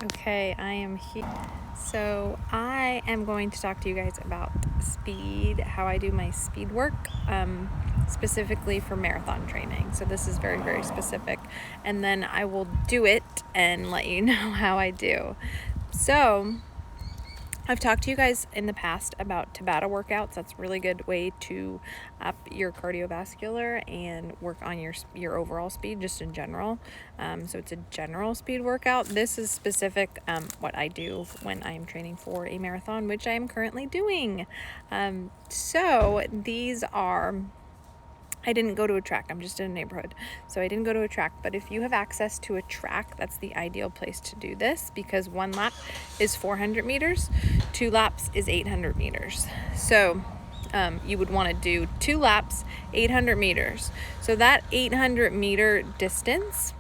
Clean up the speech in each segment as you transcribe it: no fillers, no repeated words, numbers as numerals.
Okay, I am here. So I am going to talk to you guys about speed, how I do my speed work, specifically for marathon training. So this is very, very specific. And then I will do it and let you know how I do. So I've talked to you guys in the past about Tabata workouts. That's a really good way to up your cardiovascular and work on your overall speed just in general. So it's a general speed workout. This is specific what I do when I'm training for a marathon, which I am currently doing. So these are... I didn't go to a track. I'm just in a neighborhood. So I didn't go to a track. But if you have access to a track, that's the ideal place to do this, because 1 lap is 400 meters, 2 laps is 800 meters. So you would want to do 2 laps, 800 meters. So that 800 meter distance,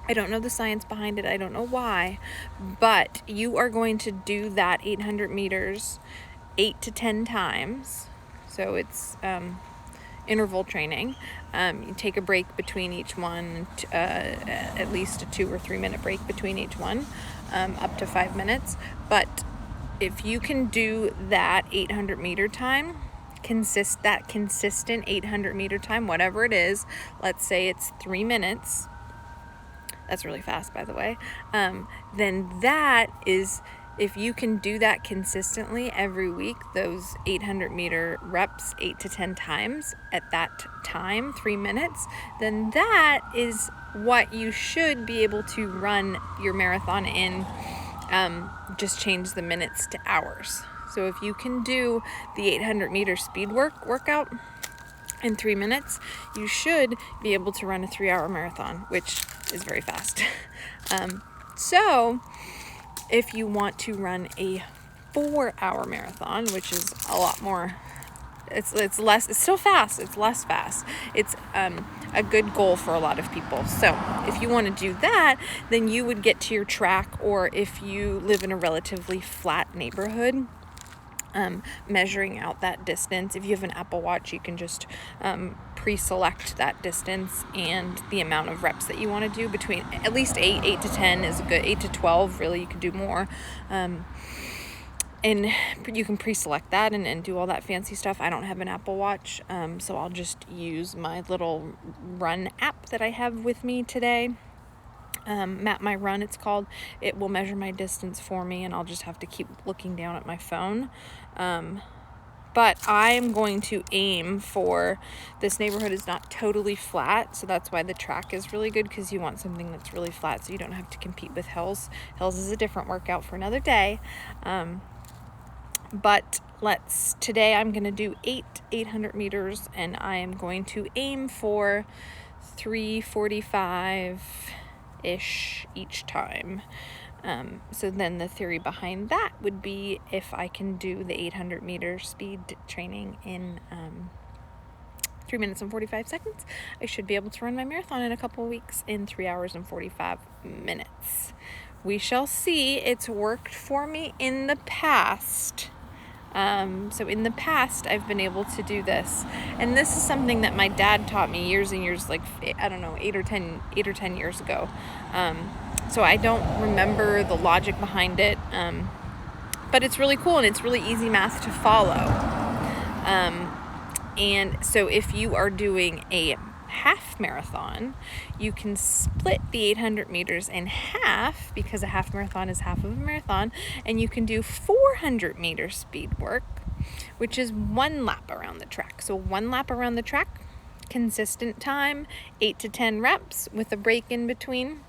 I don't know the science behind it. I don't know why. But you are going to do that 800 meters 8 to 10 times. So it's... interval training. You take a break between each one, at least a 2 or 3 minute break between each one, up to 5 minutes. But if you can do that 800 meter time, consistent 800 meter time, whatever it is, let's say it's 3 minutes. That's really fast, by the way. Then that is... If you can do that consistently every week, those 800 meter reps 8 to 10 times at that time, 3 minutes, then that is what you should be able to run your marathon in. Just change the minutes to hours. So if you can do the 800 meter speed workout in 3 minutes, you should be able to run a 3-hour marathon, which is very fast. So if you want to run a 4-hour marathon, which is a lot more, it's less, it's still fast, it's less fast. It's a good goal for a lot of people. So if you want to do that, then you would get to your track, or if you live in a relatively flat neighborhood, measuring out that distance. If you have an Apple Watch, you can just pre-select that distance and the amount of reps that you want to do. Between at least 8 to 10 is a good, 8 to 12 really, you could do more. And you can pre-select that and do all that fancy stuff. I don't have an Apple Watch, so I'll just use my little run app that I have with me today. Map My Run, it's called. It will measure my distance for me, and I'll just have to keep looking down at my phone. But I am going to aim for... This neighborhood is not totally flat, so that's why the track is really good, because you want something that's really flat so you don't have to compete with hills. Hills is a different workout for another day. But today I'm going to do 800 meters, and I am going to aim for 3:45-ish each time. So then the theory behind that would be, if I can do the 800 meter speed training in 3 minutes and 45 seconds, I should be able to run my marathon in a couple of weeks in 3 hours and 45 minutes. We shall see. It's worked for me in the past. So in the past, I've been able to do this. And this is something that my dad taught me years and years, like, I don't know, 8 or 10 years ago. So I don't remember the logic behind it. But it's really cool, and it's really easy math to follow. And so if you are doing a half marathon, you can split the 800 meters in half, because a half marathon is half of a marathon, and you can do 400 meter speed work, which is 1 lap around the track. So 1 lap around the track, consistent time, 8 to 10 reps with a break in between.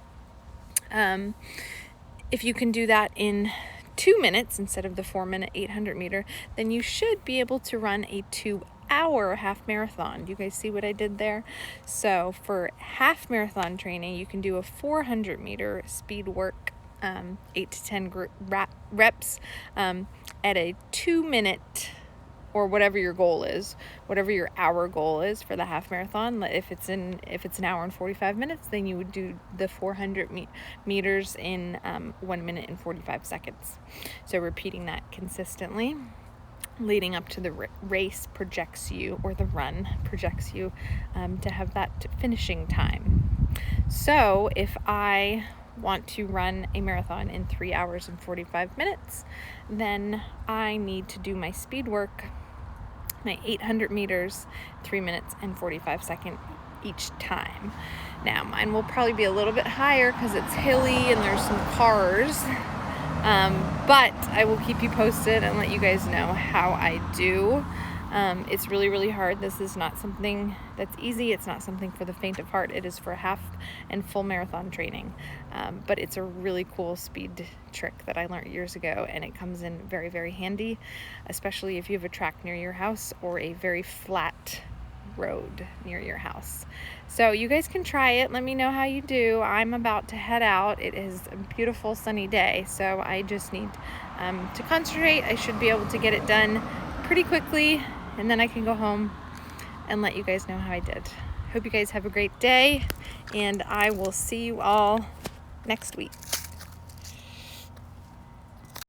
If you can do that in 2 minutes instead of the 4-minute 800 meter, then you should be able to run a 2-hour half marathon. Do you guys see what I did there? So for half marathon training, you can do a 400 meter speed work, 8 to 10 reps, at a 2-minute, or whatever your goal is, whatever your hour goal is for the half marathon. If it's an hour and 45 minutes, then you would do the 400 meters in 1 minute and 45 seconds. So repeating that consistently leading up to the race projects you, or the run projects you, to have that finishing time. So if I want to run a marathon in 3 hours and 45 minutes, then I need to do my speed work, my 800 meters, 3 minutes and 45 seconds each time. Now, mine will probably be a little bit higher because it's hilly and there's some cars, but I will keep you posted and let you guys know how I do. It's really, really hard. This is not something that's easy. It's not something for the faint of heart. It is for half and full marathon training. But it's a really cool speed trick that I learned years ago, and it comes in very, very handy, especially if you have a track near your house or a very flat road near your house. So you guys can try it. Let me know how you do. I'm about to head out. It is a beautiful sunny day, so I just need to concentrate. I should be able to get it done pretty quickly, and then I can go home and let you guys know how I did. Hope you guys have a great day, and I will see you all next week.